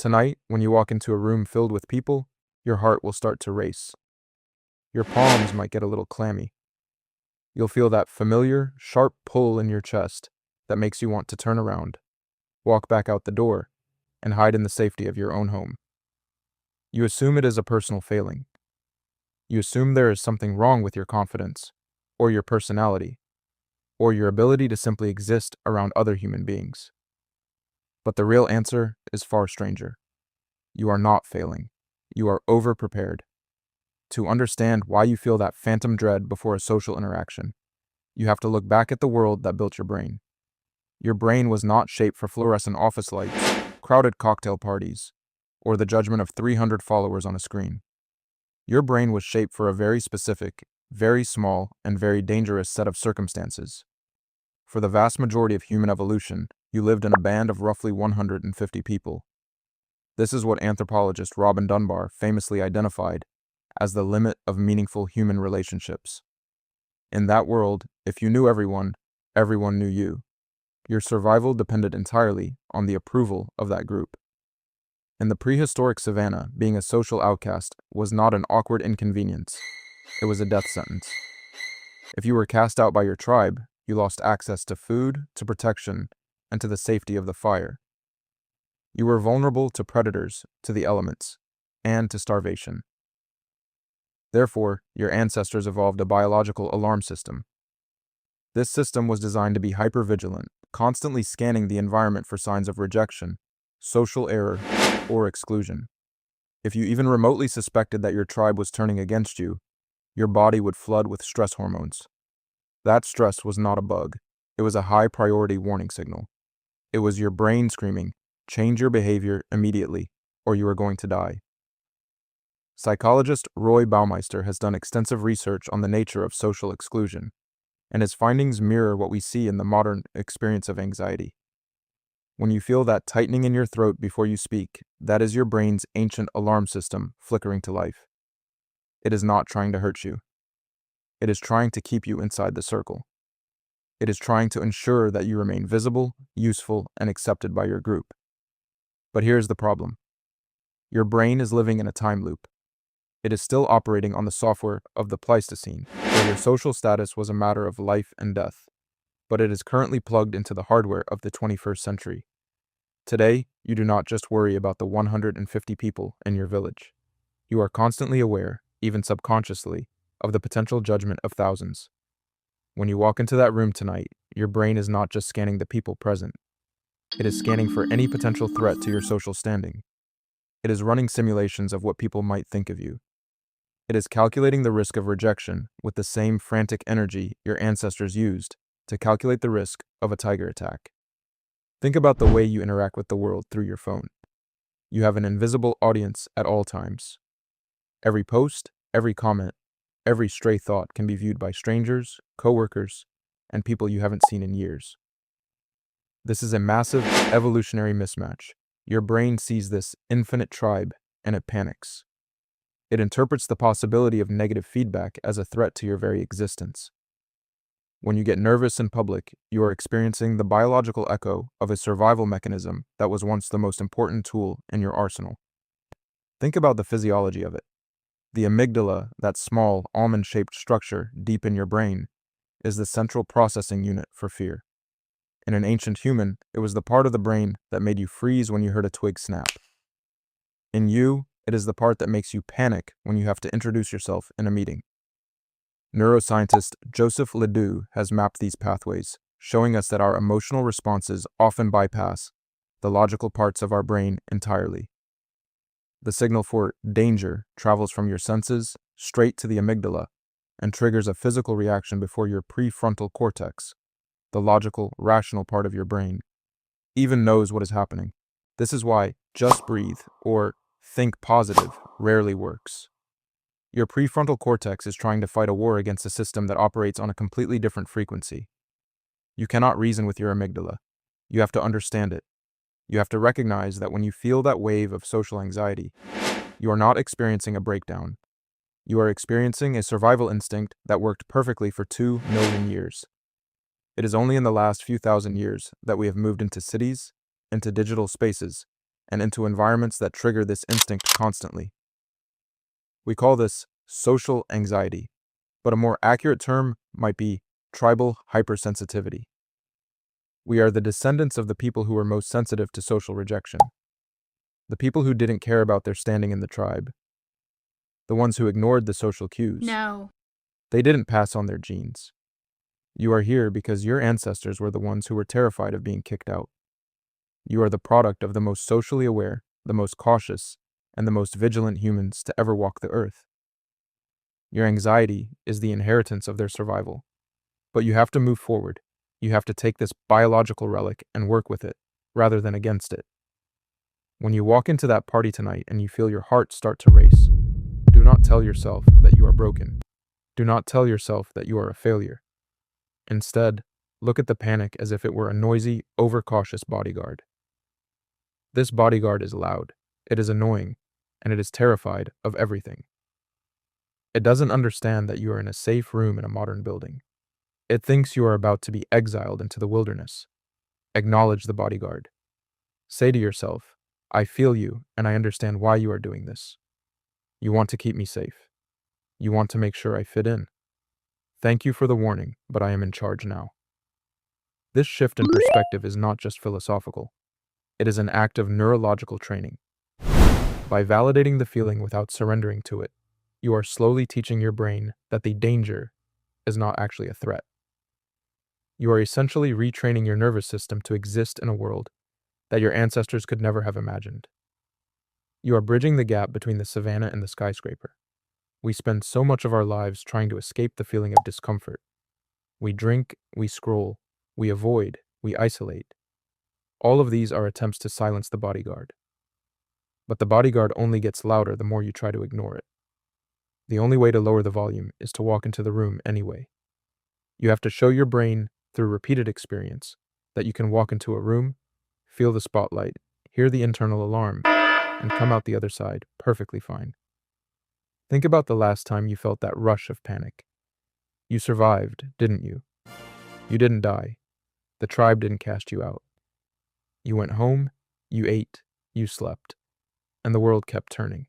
Tonight, when you walk into a room filled with people, your heart will start to race. Your palms might get a little clammy. You'll feel that familiar, sharp pull in your chest that makes you want to turn around, walk back out the door, and hide in the safety of your own home. You assume it is a personal failing. You assume there is something wrong with your confidence, or your personality, or your ability to simply exist around other human beings. But the real answer is far stranger. You are not failing. You are over-prepared. To understand why you feel that phantom dread before a social interaction, you have to look back at the world that built your brain. Your brain was not shaped for fluorescent office lights, crowded cocktail parties, or the judgment of 300 followers on a screen. Your brain was shaped for a very specific, very small, and very dangerous set of circumstances. For the vast majority of human evolution, you lived in a band of roughly 150 people. This is what anthropologist Robin Dunbar famously identified as the limit of meaningful human relationships. In that world, if you knew everyone, everyone knew you. Your survival depended entirely on the approval of that group. In the prehistoric savannah, being a social outcast was not an awkward inconvenience. It was a death sentence. If you were cast out by your tribe, you lost access to food, to protection, and to the safety of the fire. You were vulnerable to predators, to the elements, and to starvation. Therefore, your ancestors evolved a biological alarm system. This system was designed to be hypervigilant, constantly scanning the environment for signs of rejection, social error, or exclusion. If you even remotely suspected that your tribe was turning against you, your body would flood with stress hormones. That stress was not a bug. It was a high-priority warning signal. It was your brain screaming, "Change your behavior immediately, or you are going to die." Psychologist Roy Baumeister has done extensive research on the nature of social exclusion, and his findings mirror what we see in the modern experience of anxiety. When you feel that tightening in your throat before you speak, that is your brain's ancient alarm system flickering to life. It is not trying to hurt you. It is trying to keep you inside the circle. It is trying to ensure that you remain visible, useful, and accepted by your group. But here's the problem. Your brain is living in a time loop. It is still operating on the software of the Pleistocene, where your social status was a matter of life and death, but it is currently plugged into the hardware of the 21st century. Today, you do not just worry about the 150 people in your village. You are constantly aware, even subconsciously, of the potential judgment of thousands. When you walk into that room tonight, your brain is not just scanning the people present. It is scanning for any potential threat to your social standing. It is running simulations of what people might think of you. It is calculating the risk of rejection with the same frantic energy your ancestors used to calculate the risk of a tiger attack. Think about the way you interact with the world through your phone. You have an invisible audience at all times. Every post, every comment, every stray thought can be viewed by strangers, coworkers, and people you haven't seen in years. This is a massive evolutionary mismatch. Your brain sees this infinite tribe and it panics. It interprets the possibility of negative feedback as a threat to your very existence. When you get nervous in public, you are experiencing the biological echo of a survival mechanism that was once the most important tool in your arsenal. Think about the physiology of it. The amygdala, that small, almond-shaped structure deep in your brain, is the central processing unit for fear. In an ancient human, it was the part of the brain that made you freeze when you heard a twig snap. In you, it is the part that makes you panic when you have to introduce yourself in a meeting. Neuroscientist Joseph Ledoux has mapped these pathways, showing us that our emotional responses often bypass the logical parts of our brain entirely. The signal for danger travels from your senses straight to the amygdala and triggers a physical reaction before your prefrontal cortex, the logical, rational part of your brain, even knows what is happening. This is why just breathe or think positive rarely works. Your prefrontal cortex is trying to fight a war against a system that operates on a completely different frequency. You cannot reason with your amygdala. You have to understand it. You have to recognize that when you feel that wave of social anxiety, you are not experiencing a breakdown. You are experiencing a survival instinct that worked perfectly for 2 million years. It is only in the last few thousand years that we have moved into cities, into digital spaces, and into environments that trigger this instinct constantly. We call this social anxiety, but a more accurate term might be tribal hypersensitivity. We are the descendants of the people who were most sensitive to social rejection, the people who didn't care about their standing in the tribe, the ones who ignored the social cues. No. They didn't pass on their genes. You are here because your ancestors were the ones who were terrified of being kicked out. You are the product of the most socially aware, the most cautious, and the most vigilant humans to ever walk the earth. Your anxiety is the inheritance of their survival. But you have to move forward. You have to take this biological relic and work with it, rather than against it. When you walk into that party tonight and you feel your heart start to race, do not tell yourself that you are broken. Do not tell yourself that you are a failure. Instead, look at the panic as if it were a noisy, overcautious bodyguard. This bodyguard is loud, it is annoying, and it is terrified of everything. It doesn't understand that you are in a safe room in a modern building. It thinks you are about to be exiled into the wilderness. Acknowledge the bodyguard. Say to yourself, I feel you and I understand why you are doing this. You want to keep me safe. You want to make sure I fit in. Thank you for the warning, but I am in charge now. This shift in perspective is not just philosophical. It is an act of neurological training. By validating the feeling without surrendering to it, you are slowly teaching your brain that the danger is not actually a threat. You are essentially retraining your nervous system to exist in a world that your ancestors could never have imagined. You are bridging the gap between the savannah and the skyscraper. We spend so much of our lives trying to escape the feeling of discomfort. We drink, we scroll, we avoid, we isolate. All of these are attempts to silence the bodyguard. But the bodyguard only gets louder the more you try to ignore it. The only way to lower the volume is to walk into the room anyway. You have to show your brain, through repeated experience, that you can walk into a room, feel the spotlight, hear the internal alarm, and come out the other side perfectly fine. Think about the last time you felt that rush of panic. You survived, didn't you? You didn't die. The tribe didn't cast you out. You went home, you ate, you slept, and the world kept turning.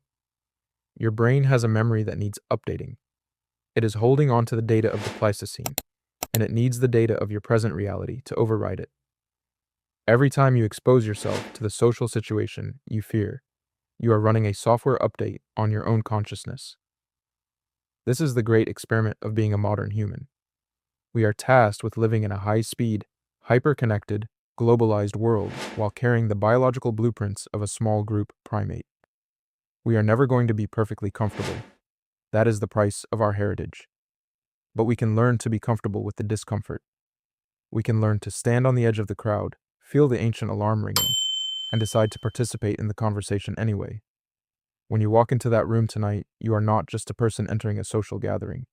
Your brain has a memory that needs updating. It is holding on to the data of the Pleistocene, and it needs the data of your present reality to override it. Every time you expose yourself to the social situation you fear, you are running a software update on your own consciousness. This is the great experiment of being a modern human. We are tasked with living in a high-speed, hyper-connected, globalized world while carrying the biological blueprints of a small group primate. We are never going to be perfectly comfortable. That is the price of our heritage. But we can learn to be comfortable with the discomfort. We can learn to stand on the edge of the crowd, feel the ancient alarm ringing, and decide to participate in the conversation anyway. When you walk into that room tonight, you are not just a person entering a social gathering.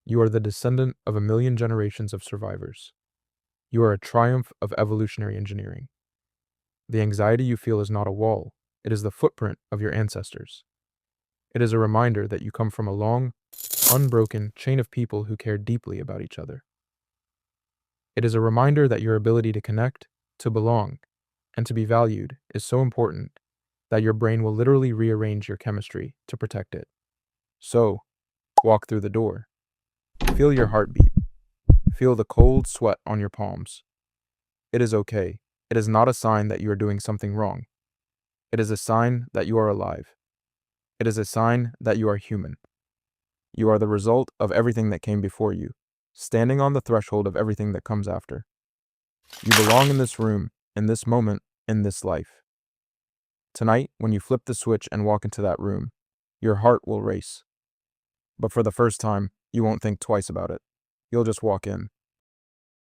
You are the descendant of a million generations of survivors. You are a triumph of evolutionary engineering. The anxiety you feel is not a wall, it is the footprint of your ancestors. It is a reminder that you come from a long, unbroken chain of people who care deeply about each other. It is a reminder that your ability to connect, to belong, and to be valued is so important that your brain will literally rearrange your chemistry to protect it. So, walk through the door. Feel your heartbeat. Feel the cold sweat on your palms. It is okay. It is not a sign that you are doing something wrong. It is a sign that you are alive. It is a sign that you are human. You are the result of everything that came before you, standing on the threshold of everything that comes after. You belong in this room, in this moment, in this life. Tonight, when you flip the switch and walk into that room, your heart will race. But for the first time, you won't think twice about it. You'll just walk in.